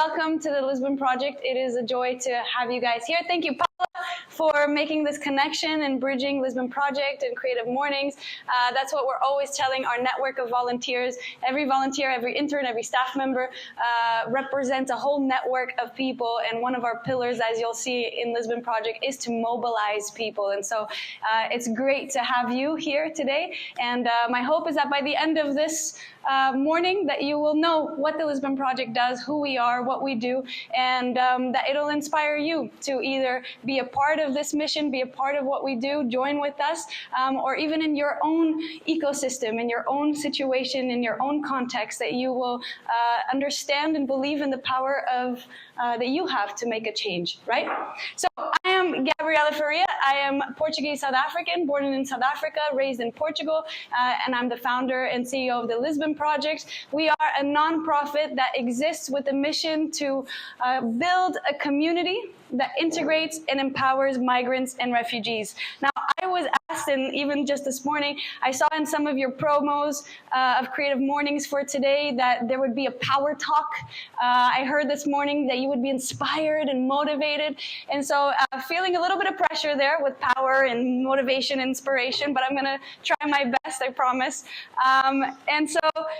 welcome to the Lisbon Project. It is a joy to have you guys here. Thank you, Paula, for making this connection and bridging Lisbon Project and Creative Mornings. That's what we're always telling our network of volunteers. Every volunteer, every intern, every staff member represents a whole network of people, and one of our pillars, as you'll see in Lisbon Project, is to mobilize people. And so it's great to have you here today, and my hope is that by the end of this morning that you will know what the Lisbon Project does, who we are, what we do, and that it'll inspire you to either be a part of this mission, be a part of what we do, join with us, or even in your own ecosystem, in your own situation, in your own context, that you will understand and believe in the power of that you have to make a change, right? So I am Gabriela Faria. I am Portuguese South African, born in South Africa, raised in Portugal, and I'm the founder and CEO of the Lisbon Project. We are a nonprofit that exists with a mission to build a community that integrates and empowers migrants and refugees. Now, I was asked, and even just this morning, I saw in some of your promos of Creative Mornings for today that there would be a power talk. I heard this morning that you would be inspired and motivated. And so feeling a little bit of pressure there with power and motivation, inspiration, but I'm gonna try my best, I promise. And so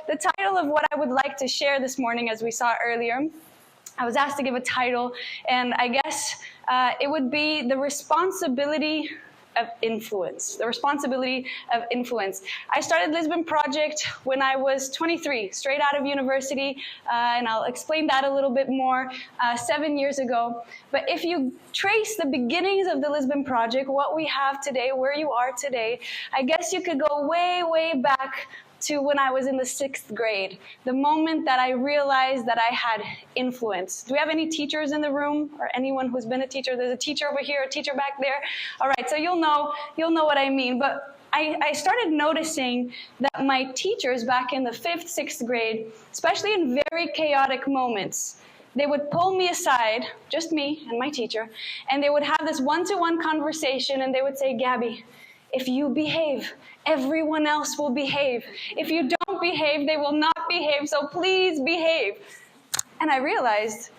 the title of what I would like to share this morning, as we saw earlier, I was asked to give a title, and I guess it would be the responsibility of influence. The responsibility of influence. I started Lisbon Project when I was 23, straight out of university, and I'll explain that a little bit more, 7 years ago. But if you trace the beginnings of the Lisbon Project, what we have today, where you are today, I guess you could go way, way back to when I was in the 6th grade, the moment that I realized that I had influence. Do we have any teachers in the room, or anyone who's been a teacher? There's a teacher over here, a teacher back there. All right, so you'll know what I mean. But I started noticing that my teachers back in the 5th, 6th grade, especially in very chaotic moments, they would pull me aside, just me and my teacher, and they would have this one-to-one conversation, and they would say, "Gabby, if you behave, everyone else will behave. If you don't behave, they will not behave, so please behave." And I realized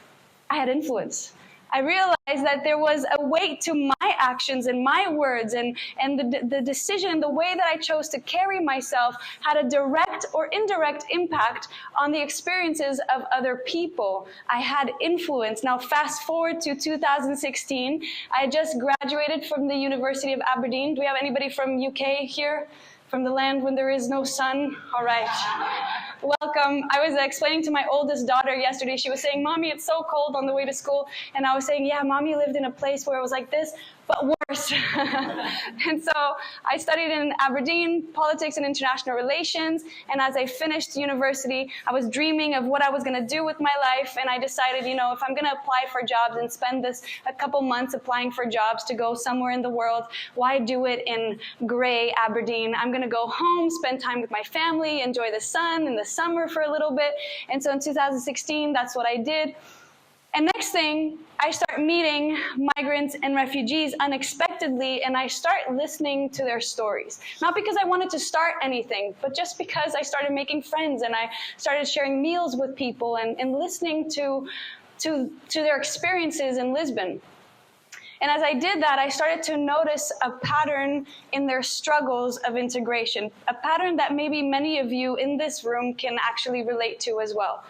I had influence. I realized that there was a weight to my actions and my words, and the decision, the way that I chose to carry myself had a direct or indirect impact on the experiences of other people. I had influence. Now fast forward to 2016. I just graduated from the University of Aberdeen. Do we have anybody from UK here? From the land when there is no sun? All right. Welcome. I was explaining to my oldest daughter yesterday. She was saying, "Mommy, it's so cold on the way to school." And I was saying, "Yeah, Mommy lived in a place where it was like this, but worse." And so I studied in Aberdeen, politics and international relations. And as I finished university, I was dreaming of what I was going to do with my life. And I decided, if I'm going to apply for jobs and spend a couple months applying for jobs to go somewhere in the world, why do it in gray Aberdeen? I'm going to go home, spend time with my family, enjoy the sun in the summer for a little bit. And so in 2016, that's what I did. And next thing, I start meeting migrants and refugees unexpectedly, and I start listening to their stories. Not because I wanted to start anything, but just because I started making friends, and I started sharing meals with people and listening to their experiences in Lisbon. And as I did that, I started to notice a pattern in their struggles of integration, a pattern that maybe many of you in this room can actually relate to as well.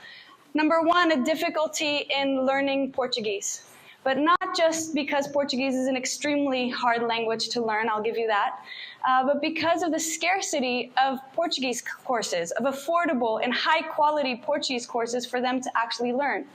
Number one, a difficulty in learning Portuguese. But not just because Portuguese is an extremely hard language to learn, I'll give you that, but because of the scarcity of Portuguese courses, of affordable and high quality Portuguese courses for them to actually learn.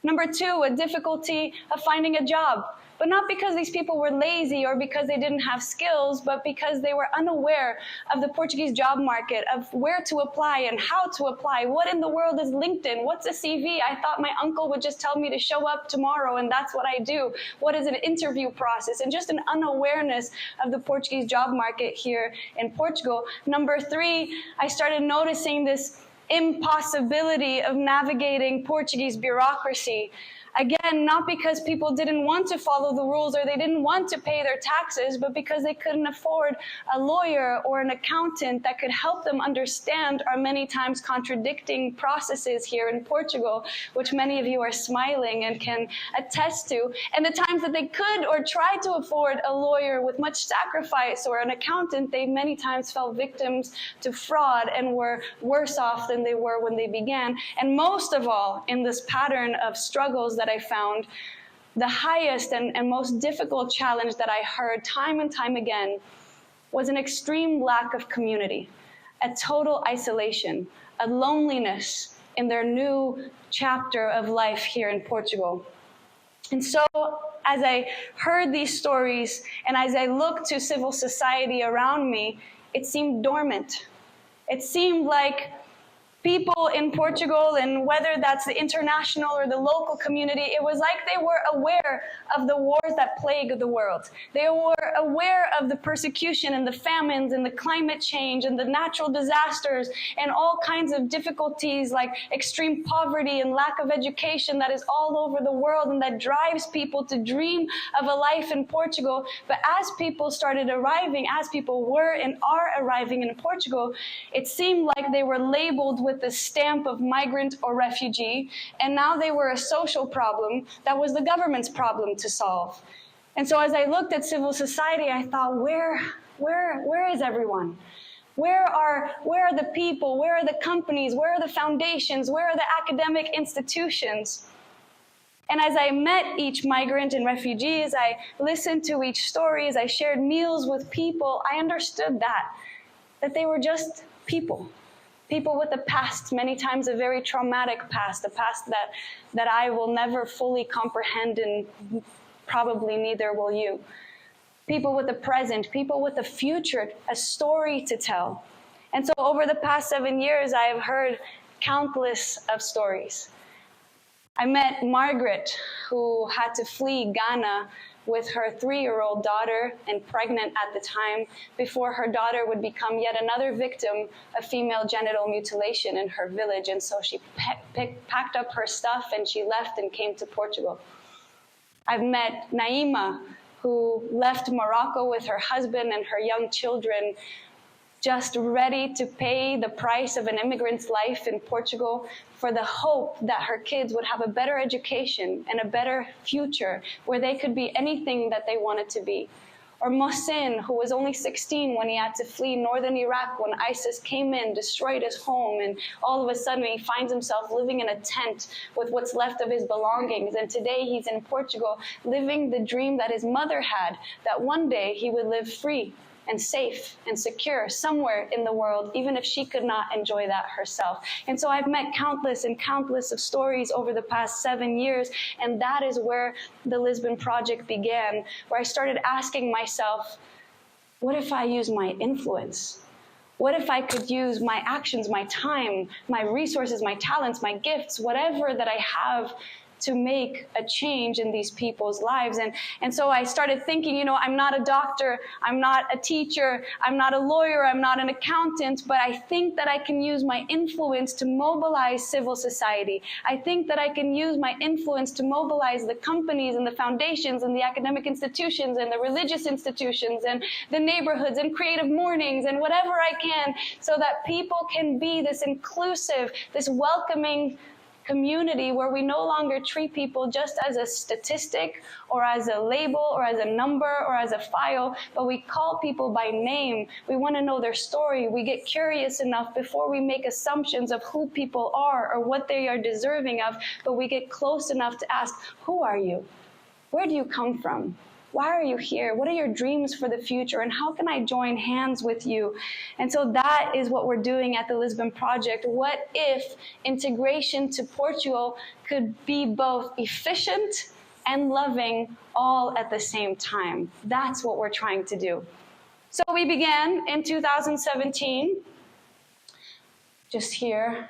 Number two, a difficulty of finding a job. But not because these people were lazy or because they didn't have skills, but because they were unaware of the Portuguese job market, of where to apply and how to apply. What in the world is LinkedIn? What's a CV? I thought my uncle would just tell me to show up tomorrow and that's what I do. What is an interview process? And just an unawareness of the Portuguese job market here in Portugal. Number three, I started noticing this impossibility of navigating Portuguese bureaucracy. Again, not because people didn't want to follow the rules or they didn't want to pay their taxes, but because they couldn't afford a lawyer or an accountant that could help them understand our many times contradicting processes here in Portugal, which many of you are smiling and can attest to. And the times that they could or tried to afford a lawyer with much sacrifice or an accountant, they many times fell victims to fraud and were worse off than they were when they began. And most of all, in this pattern of struggles that I found, the highest and most difficult challenge that I heard time and time again was an extreme lack of community, a total isolation, a loneliness in their new chapter of life here in Portugal. And so as I heard these stories and as I looked to civil society around me, it seemed dormant. It seemed like people in Portugal, and whether that's the international or the local community, it was like they were aware of the wars that plague the world. They were aware of the persecution and the famines and the climate change and the natural disasters and all kinds of difficulties like extreme poverty and lack of education that is all over the world and that drives people to dream of a life in Portugal. But as people started arriving, as people were and are arriving in Portugal, it seemed like they were labeled with the stamp of migrant or refugee, and now they were a social problem that was the government's problem to solve. And so as I looked at civil society, I thought, where is everyone? Where are the people? Where are the companies? Where are the foundations? Where are the academic institutions? And as I met each migrant and refugee, as I listened to each story, as I shared meals with people, I understood that they were just people. People with a past, many times a very traumatic past, a past that I will never fully comprehend, and probably neither will you. People with a present, people with a future, a story to tell. And so over the past 7 years, I have heard countless of stories. I met Margaret, who had to flee Ghana with her 3-year-old daughter and pregnant at the time, before her daughter would become yet another victim of female genital mutilation in her village. And so she packed up her stuff and she left and came to Portugal. I've met Naima, who left Morocco with her husband and her young children, just ready to pay the price of an immigrant's life in Portugal for the hope that her kids would have a better education and a better future where they could be anything that they wanted to be. Or Mohsin, who was only 16 when he had to flee northern Iraq when ISIS came in, destroyed his home, and all of a sudden he finds himself living in a tent with what's left of his belongings. And today he's in Portugal living the dream that his mother had, that one day he would live free and safe and secure somewhere in the world, even if she could not enjoy that herself. And so I've met countless and countless of stories over the past 7 years, and that is where the Lisbon Project began, where I started asking myself, what if I use my influence? What if I could use my actions, my time, my resources, my talents, my gifts, whatever that I have, to make a change in these people's lives? And so I started thinking, I'm not a doctor, I'm not a teacher, I'm not a lawyer, I'm not an accountant, but I think that I can use my influence to mobilize civil society. I think that I can use my influence to mobilize the companies and the foundations and the academic institutions and the religious institutions and the neighborhoods and CreativeMornings and whatever I can, so that people can be this inclusive, this welcoming community where we no longer treat people just as a statistic or as a label or as a number or as a file, but we call people by name. We want to know their story. We get curious enough before we make assumptions of who people are or what they are deserving of, but we get close enough to ask, who are you? Where do you come from? Why are you here? What are your dreams for the future? And how can I join hands with you? And so that is what we're doing at the Lisbon Project. What if integration to Portugal could be both efficient and loving all at the same time? That's what we're trying to do. So we began in 2017, just here.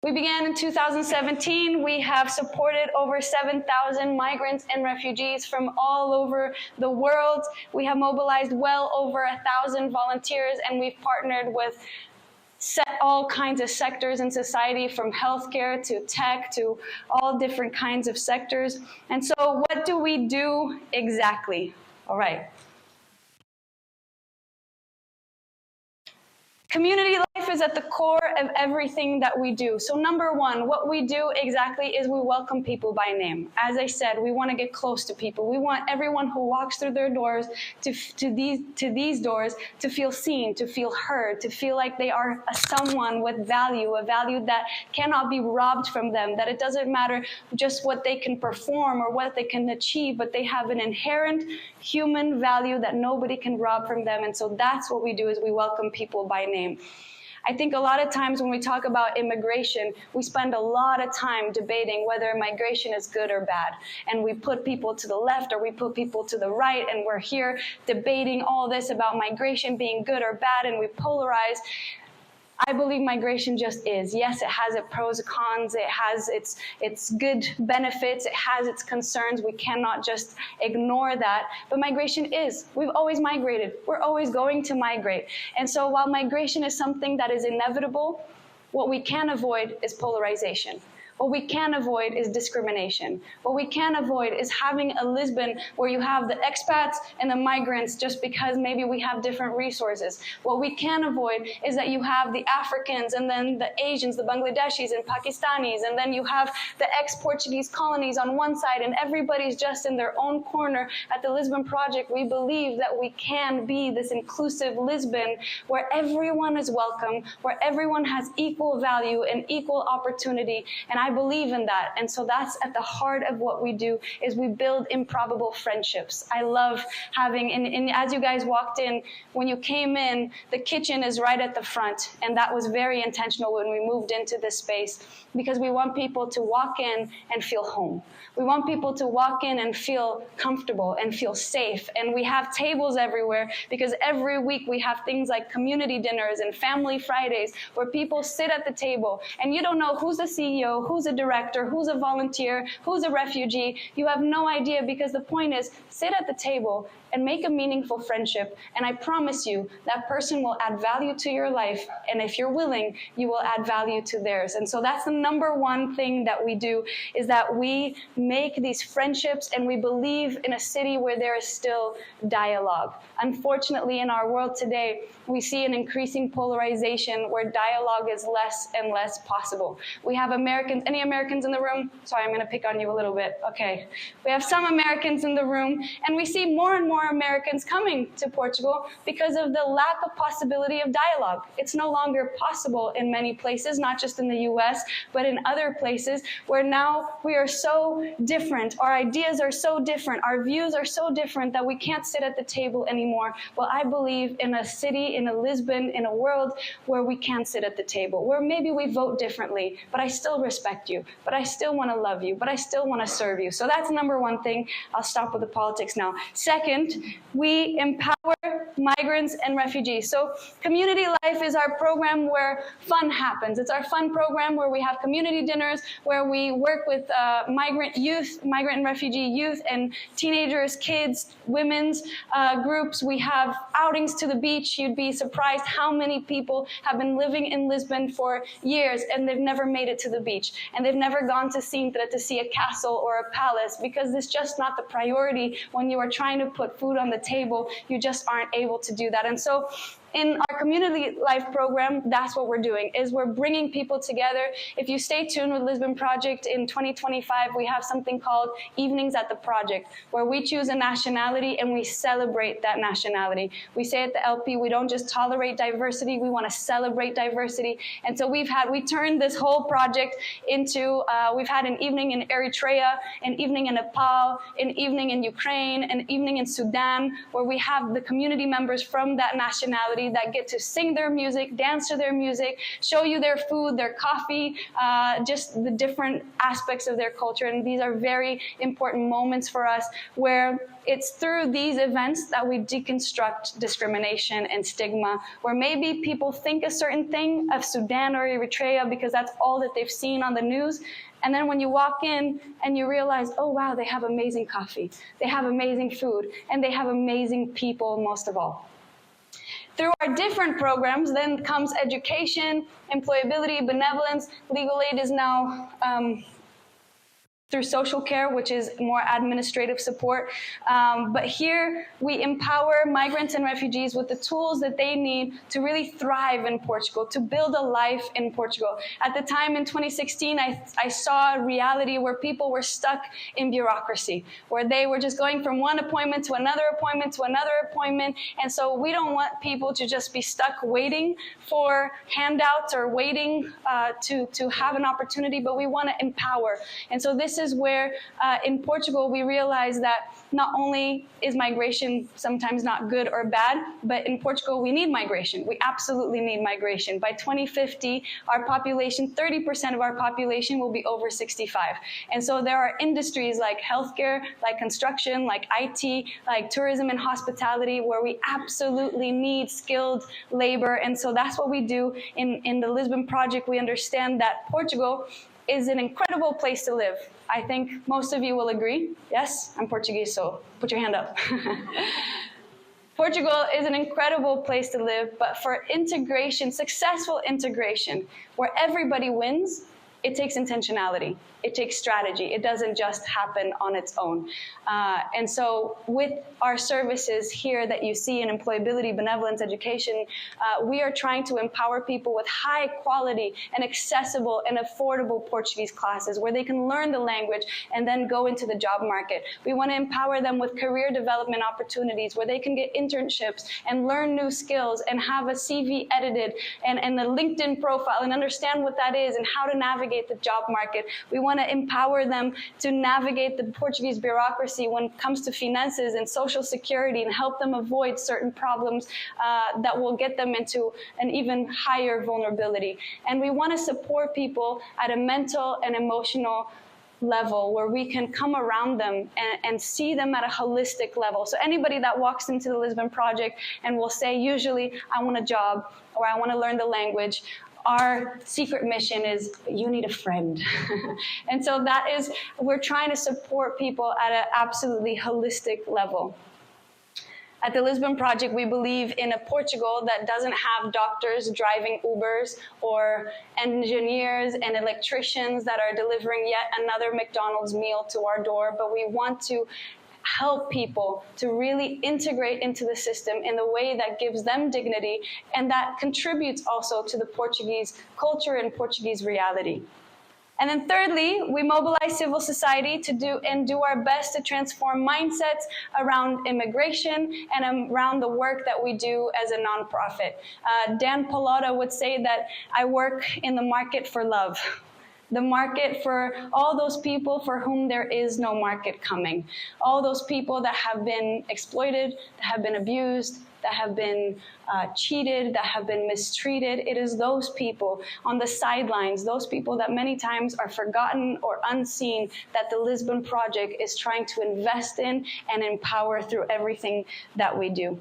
We began in 2017. We have supported over 7,000 migrants and refugees from all over the world. We have mobilized well over 1,000 volunteers, and we've partnered with all kinds of sectors in society, from healthcare to tech to all different kinds of sectors. And so what do we do exactly? All right. Community life is at the core of everything that we do. So number one, what we do exactly is we welcome people by name. As I said, we want to get close to people. We want everyone who walks through their doors to these doors to feel seen, to feel heard, to feel like they are someone with value, a value that cannot be robbed from them, that it doesn't matter just what they can perform or what they can achieve, but they have an inherent human value that nobody can rob from them. And so that's what we do, is we welcome people by name. I think a lot of times when we talk about immigration, we spend a lot of time debating whether migration is good or bad. And we put people to the left or we put people to the right, and we're here debating all this about migration being good or bad, and we polarize. I believe migration just is. Yes, it has its pros and cons. It has its good benefits. It has its concerns. We cannot just ignore that. But migration is. We've always migrated. We're always going to migrate. And so while migration is something that is inevitable, what we can avoid is polarization. What we can avoid is discrimination. What we can avoid is having a Lisbon where you have the expats and the migrants just because maybe we have different resources. What we can avoid is that you have the Africans and then the Asians, the Bangladeshis and Pakistanis, and then you have the ex-Portuguese colonies on one side, and everybody's just in their own corner. At the Lisbon Project, we believe that we can be this inclusive Lisbon where everyone is welcome, where everyone has equal value and equal opportunity. And I believe in that. And so that's at the heart of what we do, is we build improbable friendships. I love having, and as you guys walked in, when you came in, the kitchen is right at the front. And that was very intentional when we moved into this space, because we want people to walk in and feel home. We want people to walk in and feel comfortable and feel safe. And we have tables everywhere, because every week we have things like community dinners and family Fridays where people sit at the table and you don't know who's the CEO, who's a director, who's a volunteer, who's a refugee. You have no idea, because the point is, sit at the table and make a meaningful friendship. And I promise you, that person will add value to your life. And if you're willing, you will add value to theirs. And so that's the number one thing that we do, is that we make these friendships, and we believe in a city where there is still dialogue. Unfortunately, in our world today, we see an increasing polarization where dialogue is less and less possible. We have Americans, any Americans in the room? Sorry, I'm gonna pick on you a little bit. Okay. We have some Americans in the room, and we see more and more Americans coming to Portugal because of the lack of possibility of dialogue. It's no longer possible in many places, not just in the US, but in other places, where now we are so different. Our ideas are so different. Our views are so different that we can't sit at the table anymore. Well, I believe in a city, in a Lisbon, in a world where we can sit at the table, where maybe we vote differently, but I still respect you, but I still want to love you, but I still want to serve you. So that's number one thing. I'll stop with the politics now. Second, we empower migrants and refugees. So community life is our program where fun happens. It's our fun program where we have community dinners, where we work with migrant and refugee youth and teenagers, kids, women's groups. We have outings to the beach. You'd be surprised how many people have been living in Lisbon for years and they've never made it to the beach. And they've never gone to Sintra to see a castle or a palace, because it's just not the priority when you are trying to put food on the table. You just aren't able to do that. And so in our community life program, that's what we're doing, is we're bringing people together. If you stay tuned with Lisbon Project, in 2025, we have something called Evenings at the Project, where we choose a nationality and we celebrate that nationality. We say at the LP, we don't just tolerate diversity, we want to celebrate diversity. And so we turned this whole project into, we've had an evening in Eritrea, an evening in Nepal, an evening in Ukraine, an evening in Sudan, where we have the community members from that nationality that get to sing their music, dance to their music, show you their food, their coffee, just the different aspects of their culture. And these are very important moments for us, where it's through these events that we deconstruct discrimination and stigma, where maybe people think a certain thing of Sudan or Eritrea because that's all that they've seen on the news. And then when you walk in and you realize, oh wow, they have amazing coffee, they have amazing food, and they have amazing people most of all. Through our different programs, then comes education, employability, benevolence. Legal aid is now through social care, which is more administrative support. But here we empower migrants and refugees with the tools that they need to really thrive in Portugal, to build a life in Portugal. At the time in 2016, I saw a reality where people were stuck in bureaucracy, where they were just going from one appointment to another appointment to another appointment. And so we don't want people to just be stuck waiting for handouts or waiting to have an opportunity, but we want to empower. And so this is where in Portugal we realize that not only is migration sometimes not good or bad, but in Portugal we need migration. We absolutely need migration. By 2050, our population, 30% of our population will be over 65. And so there are industries like healthcare, like construction, like IT, like tourism and hospitality, where we absolutely need skilled labor. And so that's what we do in the Lisbon project. We understand that Portugal is an incredible place to live. I think most of you will agree. Yes, I'm Portuguese, so put your hand up. Portugal is an incredible place to live, but for integration, successful integration, where everybody wins, it takes intentionality. It takes strategy. It doesn't just happen on its own. And so with our services here that you see in employability, benevolence, education, we are trying to empower people with high quality and accessible and affordable Portuguese classes where they can learn the language and then go into the job market. We want to empower them with career development opportunities where they can get internships and learn new skills and have a CV edited and a LinkedIn profile and understand what that is and how to navigate the job market. We want to empower them to navigate the Portuguese bureaucracy when it comes to finances and social security and help them avoid certain problems that will get them into an even higher vulnerability. And we want to support people at a mental and emotional level where we can come around them and see them at a holistic level. So anybody that walks into the Lisbon project and will say, usually, I want a job or I want to learn the language, our secret mission is, you need a friend. And so that is, we're trying to support people at an absolutely holistic level. At the Lisbon Project, we believe in a Portugal that doesn't have doctors driving Ubers or engineers and electricians that are delivering yet another McDonald's meal to our door, but we want to help people to really integrate into the system in the way that gives them dignity and that contributes also to the Portuguese culture and Portuguese reality. And then thirdly, we mobilize civil society to do our best to transform mindsets around immigration and around the work that we do as a nonprofit. Dan Pallotta would say that I work in the market for love. The market for all those people for whom there is no market coming. All those people that have been exploited, that have been abused, that have been cheated, that have been mistreated. It is those people on the sidelines, those people that many times are forgotten or unseen, that the Lisbon Project is trying to invest in and empower through everything that we do.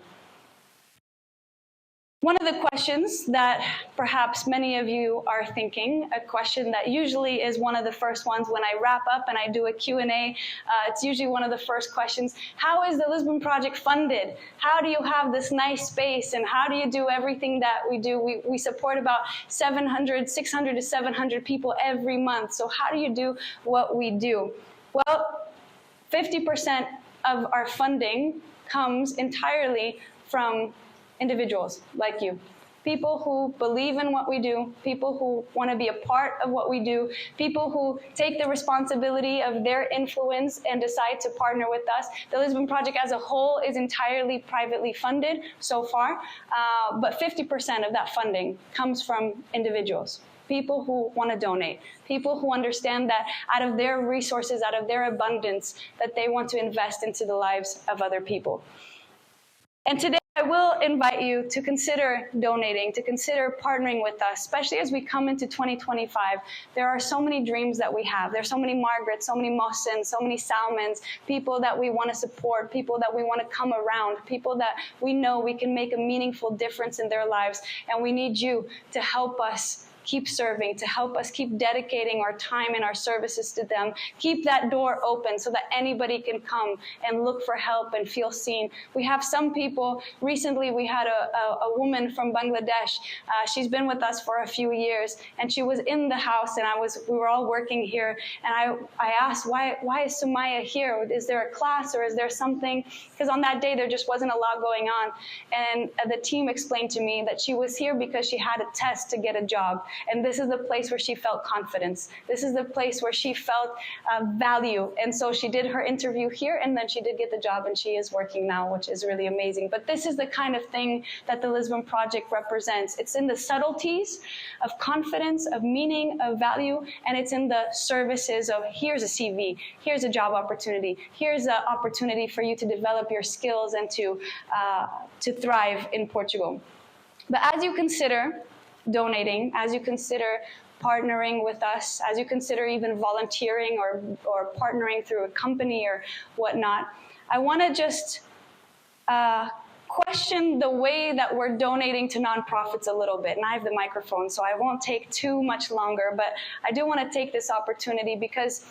One of the questions that perhaps many of you are thinking, a question that usually is one of the first ones when I wrap up and I do a Q&A, it's usually one of the first questions, how is the Lisbon Project funded? How do you have this nice space and how do you do everything that we do? We support about 600 to 700 people every month, so how do you do what we do? Well, 50% of our funding comes entirely from individuals like you, people who believe in what we do, people who want to be a part of what we do, people who take the responsibility of their influence and decide to partner with us. The Lisbon Project as a whole is entirely privately funded so far, but 50% of that funding comes from individuals. People who want to donate, people who understand that out of their resources, out of their abundance, that they want to invest into the lives of other people. And today, I will invite you to consider donating, to consider partnering with us, especially as we come into 2025. There are so many dreams that we have. There's so many Margarets, so many Mossens, so many Salmons, people that we want to support, people that we want to come around, people that we know we can make a meaningful difference in their lives. And we need you to help us keep serving, to help us keep dedicating our time and our services to them. Keep that door open so that anybody can come and look for help and feel seen. We have some people, recently we had a woman from Bangladesh. She's been with us for a few years, and she was in the house, and we were all working here, and I asked, why is Sumaya here? Is there a class or is there something? Because on that day there just wasn't a lot going on, and the team explained to me that she was here because she had a test to get a job, and this is the place where she felt confidence. This is the place where she felt value, and so she did her interview here, and then she did get the job, and she is working now, which is really amazing. But this is the kind of thing that the Lisbon Project represents. It's in the subtleties of confidence, of meaning, of value, and it's in the services of here's a CV, here's a job opportunity, here's an opportunity for you to develop your skills and to thrive in Portugal. But as you consider donating, as you consider partnering with us, as you consider even volunteering or partnering through a company or whatnot, I want to just question the way that we're donating to nonprofits a little bit. And I have the microphone, so I won't take too much longer, but I do want to take this opportunity because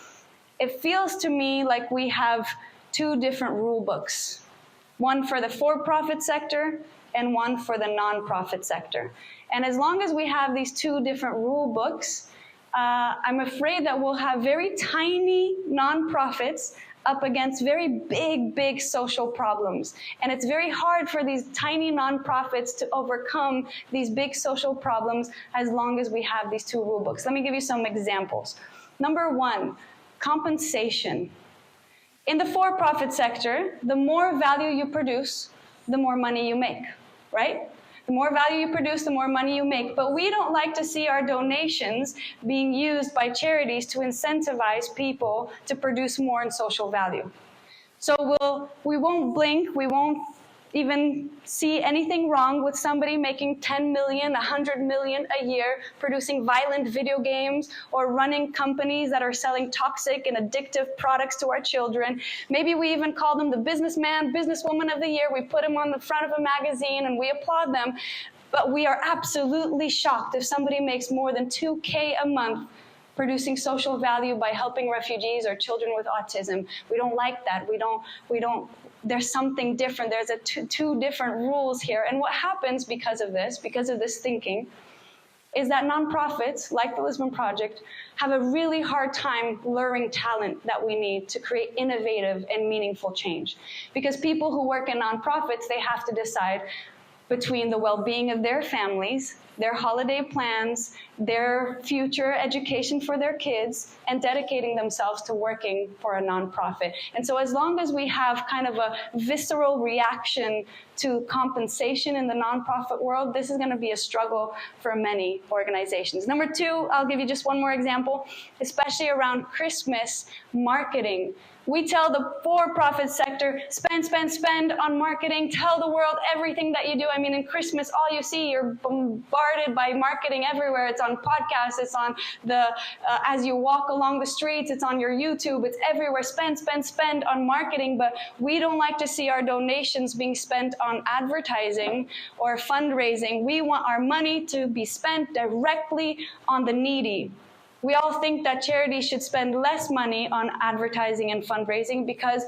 it feels to me like we have two different rule books, one for the for-profit sector and one for the nonprofit sector. And as long as we have these two different rule books, I'm afraid that we'll have very tiny nonprofits up against very big social problems. And it's very hard for these tiny nonprofits to overcome these big social problems as long as we have these two rule books. Let me give you some examples. Number one, compensation. In the for-profit sector, the more value you produce, the more money you make, right? The more value you produce, the more money you make. But we don't like to see our donations being used by charities to incentivize people to produce more in social value. So we won't blink, we won't even see anything wrong with somebody making 10 million, 100 million a year, producing violent video games or running companies that are selling toxic and addictive products to our children. Maybe we even call them the businessman, businesswoman of the year. We put them on the front of a magazine and we applaud them. But we are absolutely shocked if somebody makes more than 2K a month producing social value by helping refugees or children with autism. We don't like that. We don't, there's something different. There's two different rules here. And what happens because of this thinking, is that nonprofits, like the Lisbon Project, have a really hard time luring talent that we need to create innovative and meaningful change. Because people who work in nonprofits, they have to decide between the well-being of their families, their holiday plans, their future education for their kids, and dedicating themselves to working for a nonprofit. And so as long as we have kind of a visceral reaction to compensation in the nonprofit world, this is going to be a struggle for many organizations. Number two, I'll give you just one more example, especially around Christmas marketing. We tell the for-profit sector, spend on marketing, tell the world everything that you do. I mean, in Christmas, all you see, you're bombarded by marketing everywhere. It's on podcasts, it's on as you walk along the streets, it's on your YouTube, it's everywhere. Spend on marketing, but we don't like to see our donations being spent on advertising or fundraising. We want our money to be spent directly on the needy. We all think that charities should spend less money on advertising and fundraising because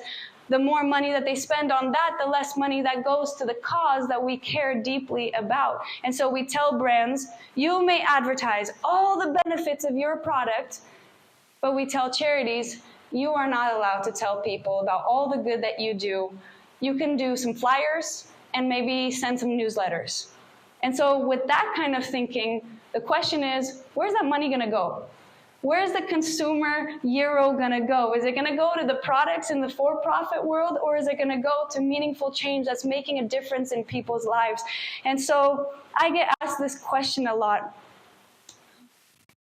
the more money that they spend on that, the less money that goes to the cause that we care deeply about. And so we tell brands, you may advertise all the benefits of your product, but we tell charities, you are not allowed to tell people about all the good that you do. You can do some flyers and maybe send some newsletters. And so with that kind of thinking, the question is, where's that money going to go? Where's the consumer euro going to go? Is it going to go to the products in the for-profit world, or is it going to go to meaningful change that's making a difference in people's lives? And so I get asked this question a lot,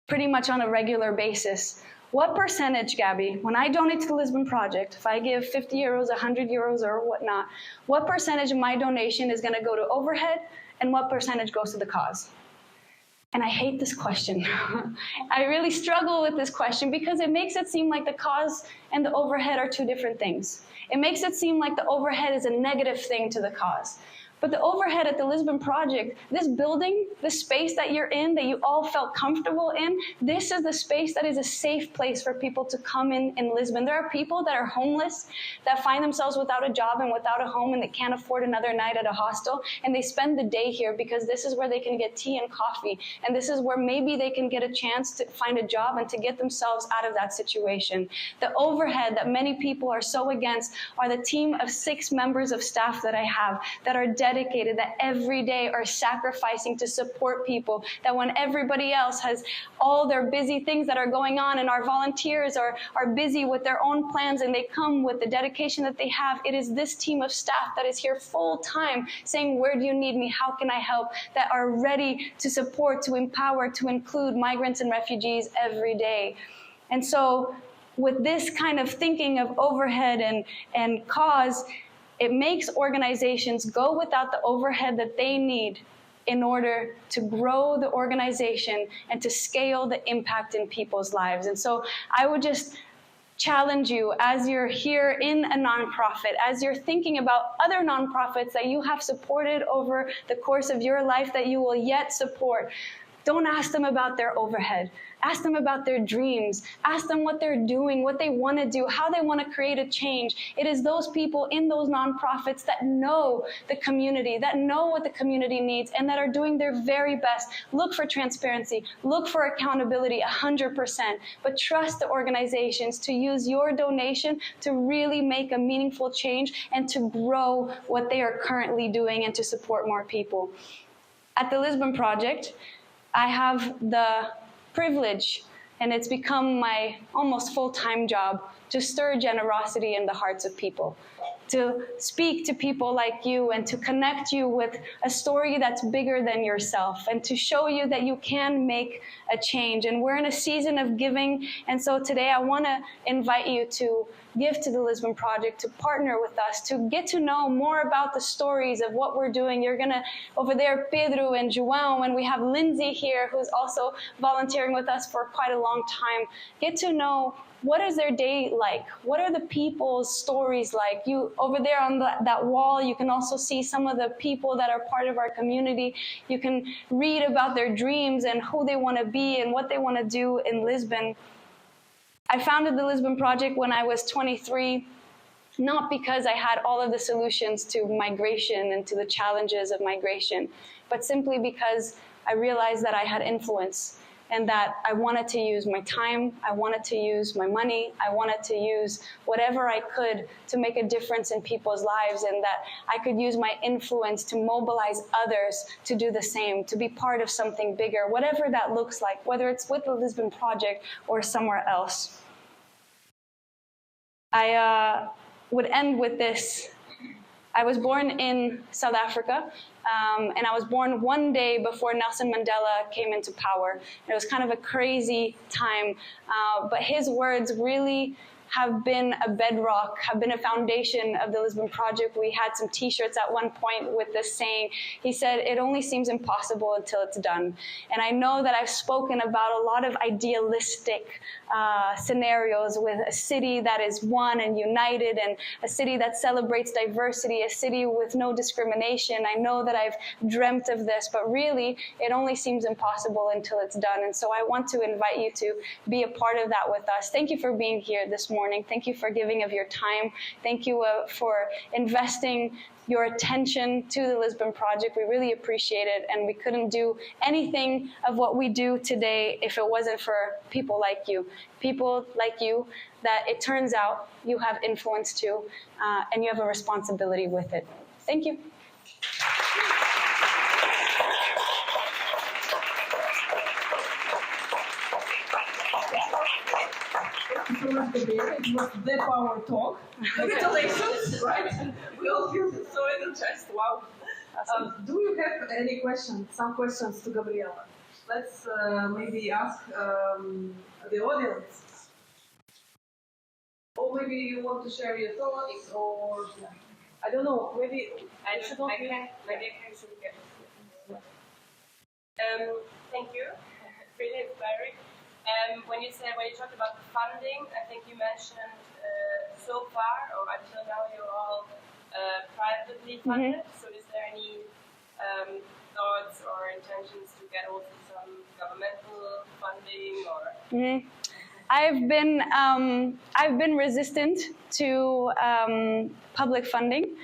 pretty much on a regular basis. What percentage, Gabby, when I donate to the Lisbon Project, if I give 50 euros, 100 euros, or whatnot, what percentage of my donation is going to go to overhead, and what percentage goes to the cause? And I hate this question. I really struggle with this question because it makes it seem like the cause and the overhead are two different things. It makes it seem like the overhead is a negative thing to the cause. But the overhead at the Lisbon project, this building, the space that you're in, that you all felt comfortable in, this is the space that is a safe place for people to come in Lisbon. There are people that are homeless, that find themselves without a job and without a home, and they can't afford another night at a hostel, and they spend the day here because this is where they can get tea and coffee, and this is where maybe they can get a chance to find a job and to get themselves out of that situation. The overhead that many people are so against are the team of 6 members of staff that I have that are dedicated, that every day are sacrificing to support people, that when everybody else has all their busy things that are going on and our volunteers are busy with their own plans and they come with the dedication that they have, it is this team of staff that is here full time saying, where do you need me? How can I help? That are ready to support, to empower, to include migrants and refugees every day. And so with this kind of thinking of overhead and cause, it makes organizations go without the overhead that they need in order to grow the organization and to scale the impact in people's lives. And so I would just challenge you, as you're here in a nonprofit, as you're thinking about other nonprofits that you have supported over the course of your life that you will yet support, don't ask them about their overhead. Ask them about their dreams. Ask them what they're doing, what they want to do, how they want to create a change. It is those people in those nonprofits that know the community, that know what the community needs, and that are doing their very best. Look for transparency. Look for accountability 100%. But trust the organizations to use your donation to really make a meaningful change and to grow what they are currently doing and to support more people. At the Lisbon Project, I have the privilege, and it's become my almost full-time job, to stir generosity in the hearts of people, to speak to people like you and to connect you with a story that's bigger than yourself and to show you that you can make a change. And we're in a season of giving, and so today I want to invite you to give to the Lisbon Project, to partner with us, to get to know more about the stories of what we're doing. You're going to, over there, Pedro and João, and we have Lindsay here, who's also volunteering with us for quite a long time. Get to know, what is their day like? What are the people's stories like? You, over there on that wall, you can also see some of the people that are part of our community. You can read about their dreams and who they want to be and what they want to do in Lisbon. I founded the Lisbon Project when I was 23, not because I had all of the solutions to migration and to the challenges of migration, but simply because I realized that I had influence and that I wanted to use my time, I wanted to use my money, I wanted to use whatever I could to make a difference in people's lives, and that I could use my influence to mobilize others to do the same, to be part of something bigger, whatever that looks like, whether it's with the Lisbon Project or somewhere else. I would end with this. I was born in South Africa, and I was born one day before Nelson Mandela came into power. It was kind of a crazy time, but his words really have been a bedrock, have been a foundation of the Lisbon Project. We had some t-shirts at one point with this saying. He said, "It only seems impossible until it's done." And I know that I've spoken about a lot of idealistic scenarios with a city that is one and united, and a city that celebrates diversity, a city with no discrimination. I know that I've dreamt of this, but really, it only seems impossible until it's done. And so I want to invite you to be a part of that with us. Thank you for being here this morning. Thank you for giving of your time. Thank you for investing your attention to the Lisbon Project. We really appreciate it, and we couldn't do anything of what we do today if it wasn't for people like you that it turns out you have influence to, and you have a responsibility with it. Thank you. So much, Gabriela. It was the power talk. Congratulations, right? We all feel so energized. Wow. Do you have any questions? Some questions to Gabriela? Let's maybe ask the audience. Or maybe you want to share your thoughts, or I don't know. Maybe I should not. Maybe I should get. Thank you. Really inspiring. When you talked about the funding, I think you mentioned so far or until now you're all privately funded. So is there any thoughts or intentions to get also some governmental funding or? Mm-hmm. I've been resistant to public funding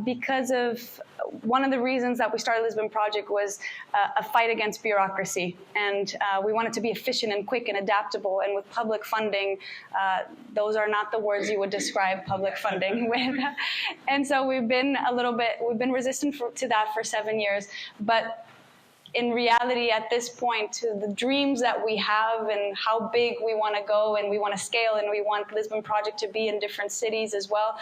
because of one of the reasons that we started Lisbon Project was a fight against bureaucracy, and we wanted to be efficient and quick and adaptable. And with public funding, those are not the words you would describe public funding with. And so we've been resistant to that for 7 years, but in reality, at this point, to the dreams that we have and how big we want to go and we want to scale and we want Lisbon Project to be in different cities as well,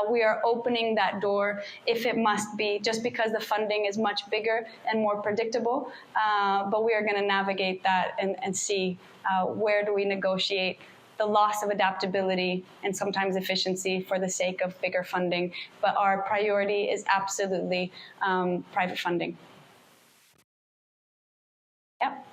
we are opening that door if it must be, just because the funding is much bigger and more predictable. But we are going to navigate that and see where do we negotiate the loss of adaptability and sometimes efficiency for the sake of bigger funding. But our priority is absolutely private funding. Yep.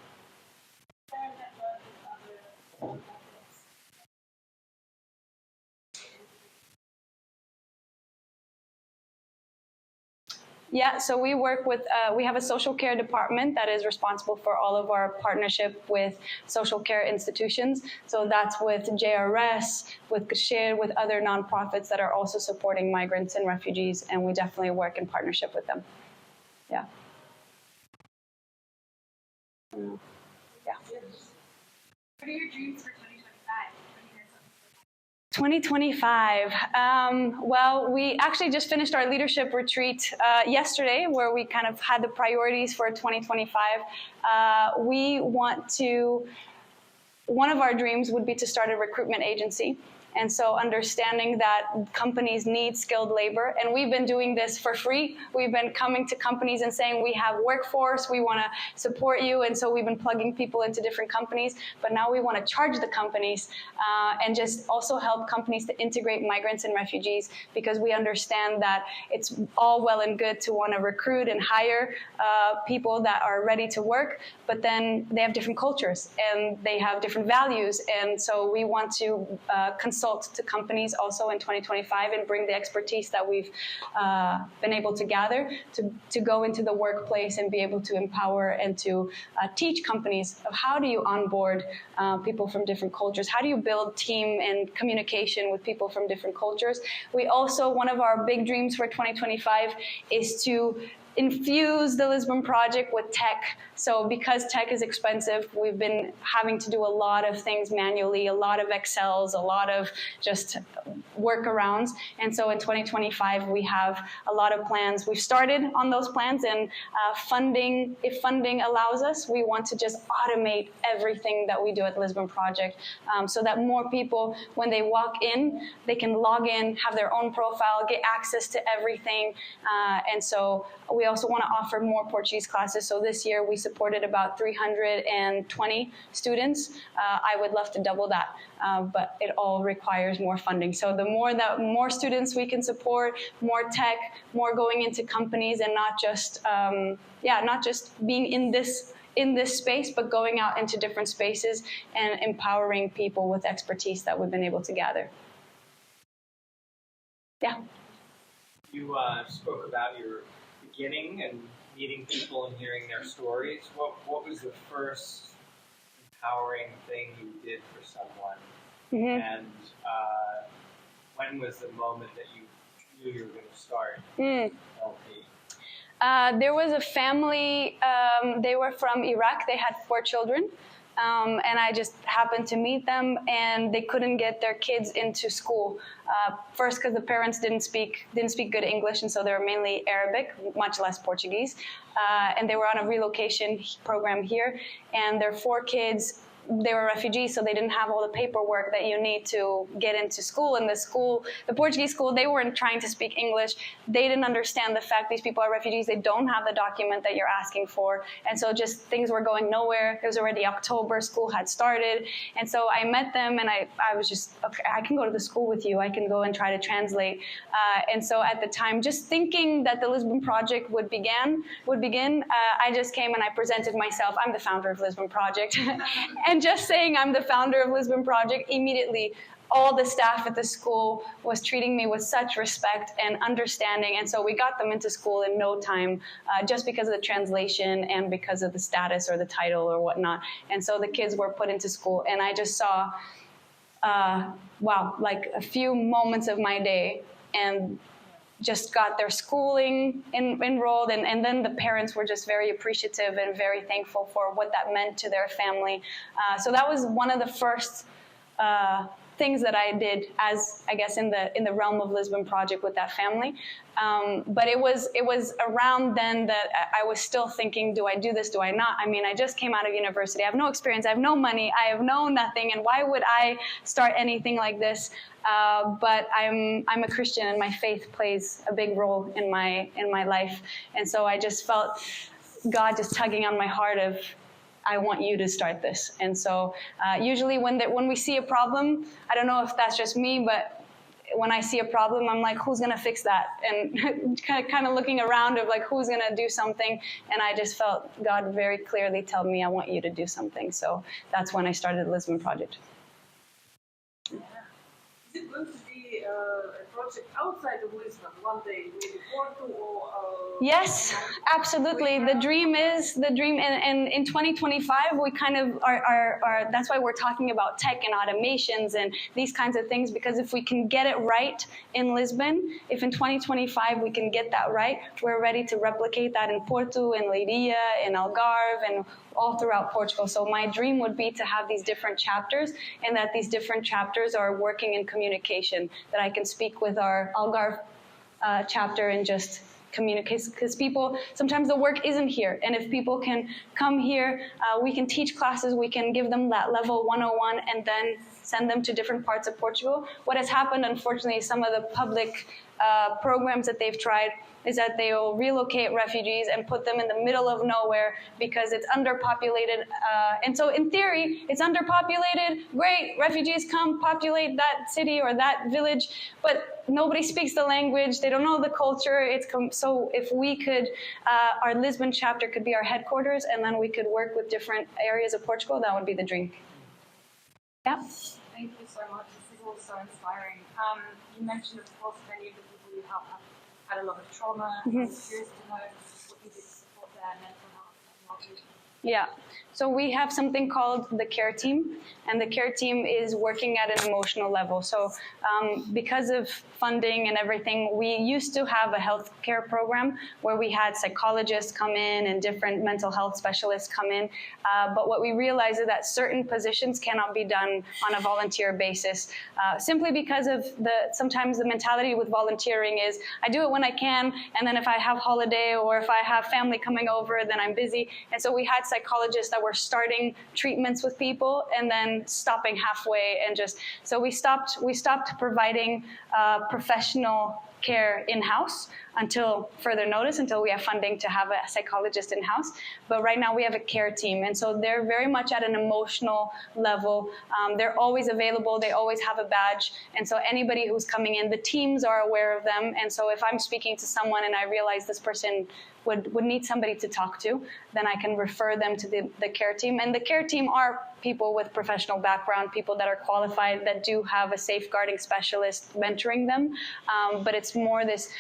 Yeah, so we work with, we have a social care department that is responsible for all of our partnership with social care institutions. So that's with JRS, with Kashir, with other nonprofits that are also supporting migrants and refugees, and we definitely work in partnership with them. Yeah. Yeah. What are your dreams for 2025? 2025. Well, we actually just finished our leadership retreat yesterday, where we kind of had the priorities for 2025. One of our dreams would be to start a recruitment agency. And so understanding that companies need skilled labor, and we've been doing this for free. We've been coming to companies and saying, we have workforce, we want to support you. And so we've been plugging people into different companies, but now we want to charge the companies and just also help companies to integrate migrants and refugees, because we understand that it's all well and good to want to recruit and hire people that are ready to work, but then they have different cultures and they have different values. And so we want to consult to companies also in 2025 and bring the expertise that we've been able to gather to go into the workplace and be able to empower and to teach companies of how do you onboard people from different cultures, how do you build team and communication with people from different cultures. We also, one of our big dreams for 2025 is to infuse the Lisbon Project with tech. So because tech is expensive, we've been having to do a lot of things manually, a lot of Excels, a lot of just workarounds. And so in 2025, we have a lot of plans. We've started on those plans, and funding, if funding allows us, we want to just automate everything that we do at Lisbon Project so that more people, when they walk in, they can log in, have their own profile, get access to everything. And so we also want to offer more Portuguese classes. So this year we supported about 320 students. I would love to double that, but it all requires more funding. So the more students we can support, more tech, more going into companies, and not just being in this space, but going out into different spaces and empowering people with expertise that we've been able to gather. Yeah. You spoke about your beginning and meeting people and hearing their stories. What was the first empowering thing you did for someone? Mm-hmm. And when was the moment that you knew you were going to start LP? There was a family, they were from Iraq, they had 4 children. And I just happened to meet them, and they couldn't get their kids into school. First, because the parents didn't speak good English, and so they were mainly Arabic, much less Portuguese. And they were on a relocation program here, and their 4 kids, they were refugees, so they didn't have all the paperwork that you need to get into school. And the Portuguese school, they weren't trying to speak English. They didn't understand the fact these people are refugees. They don't have the document that you're asking for. And so just things were going nowhere. It was already October, school had started. And so I met them, and I was just, okay, I can go to the school with you. I can go and try to translate. And so at the time, just thinking that the Lisbon Project would begin, I just came and I presented myself. I'm the founder of Lisbon Project. And just saying I'm the founder of Lisbon Project, immediately all the staff at the school was treating me with such respect and understanding. And so we got them into school in no time, just because of the translation and because of the status or the title or whatnot. And so the kids were put into school, and I just saw, wow, like a few moments of my day, and just got their schooling enrolled, and then the parents were just very appreciative and very thankful for what that meant to their family. So that was one of the first things that I did, as I guess in the realm of Lisbon Project with that family. But it was around then that I was still thinking, do I do this? Do I not? I mean, I just came out of university. I have no experience. I have no money. I have no nothing. And why would I start anything like this? But I'm a Christian, and my faith plays a big role in my life. And so I just felt God just tugging on my heart of, I want you to start this. And so usually when we see a problem, I don't know if that's just me, but when I see a problem, I'm like, who's going to fix that? And kind of looking around of like, who's going to do something? And I just felt God very clearly tell me, I want you to do something. So that's when I started the Lisbon Project. Is it going to be a project outside of Lisbon one day, maybe Porto or? Yes, absolutely. The dream, and in 2025, we kind of are. That's why we're talking about tech and automations and these kinds of things, because if we can get it right in Lisbon, if in 2025 we can get that right, we're ready to replicate that in Porto, in Leiria, in Algarve, and all throughout Portugal. So my dream would be to have these different chapters, and that these different chapters are working in communication, that I can speak with our Algarve chapter and just communicate, because people, sometimes the work isn't here. And if people can come here, we can teach classes, we can give them that level 101 and then send them to different parts of Portugal. What has happened, unfortunately, some of the public programs that they've tried is that they will relocate refugees and put them in the middle of nowhere because it's underpopulated. And so in theory, it's underpopulated. Great, refugees come populate that city or that village, but nobody speaks the language. They don't know the culture. So if we could, our Lisbon chapter could be our headquarters, and then we could work with different areas of Portugal, that would be the dream. Yeah. Thank you so much. This is all so inspiring. You mentioned, of course, many of the people you help have had a lot of trauma. Mm-hmm. I'm curious to know what you did to support their mental health and well-being. Yeah. So we have something called the care team, and the care team is working at an emotional level. So because of funding and everything, we used to have a healthcare program where we had psychologists come in and different mental health specialists come in. But what we realized is that certain positions cannot be done on a volunteer basis, simply because of sometimes the mentality with volunteering is, I do it when I can, and then if I have holiday or if I have family coming over, then I'm busy. And so we had psychologists that were starting treatments with people and then stopping halfway, and so we stopped providing professional care in-house until further notice, until we have funding to have a psychologist in-house. But right now we have a care team, and so they're very much at an emotional level. They're always available, they always have a badge, and so anybody who's coming in, the teams are aware of them. And so if I'm speaking to someone and I realize this person would need somebody to talk to, then I can refer them to the care team. And the care team are people with professional background, people that are qualified, that do have a safeguarding specialist mentoring them. But it's more this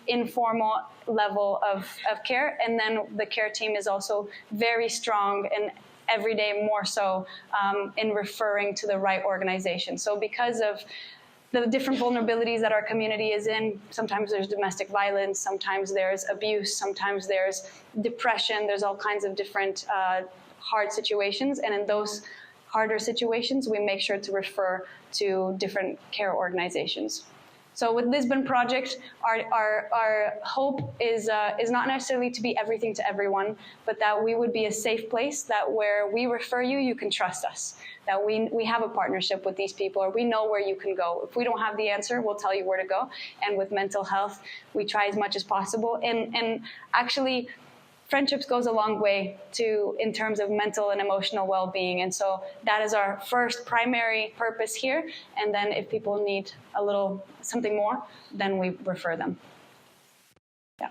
informal level of care. And then the care team is also very strong and every day more so in referring to the right organization. So because of the different vulnerabilities that our community is in, sometimes there's domestic violence, sometimes there's abuse, sometimes there's depression, there's all kinds of different hard situations. And in those harder situations, we make sure to refer to different care organizations. So with Lisbon Project, our hope is not necessarily to be everything to everyone, but that we would be a safe place, that where we refer you, you can trust us, that we have a partnership with these people, or we know where you can go. If we don't have the answer, we'll tell you where to go. And with mental health, we try as much as possible. And actually, friendships goes a long way in terms of mental and emotional well-being. And so that is our first primary purpose here. And then if people need something more, then we refer them. Yeah.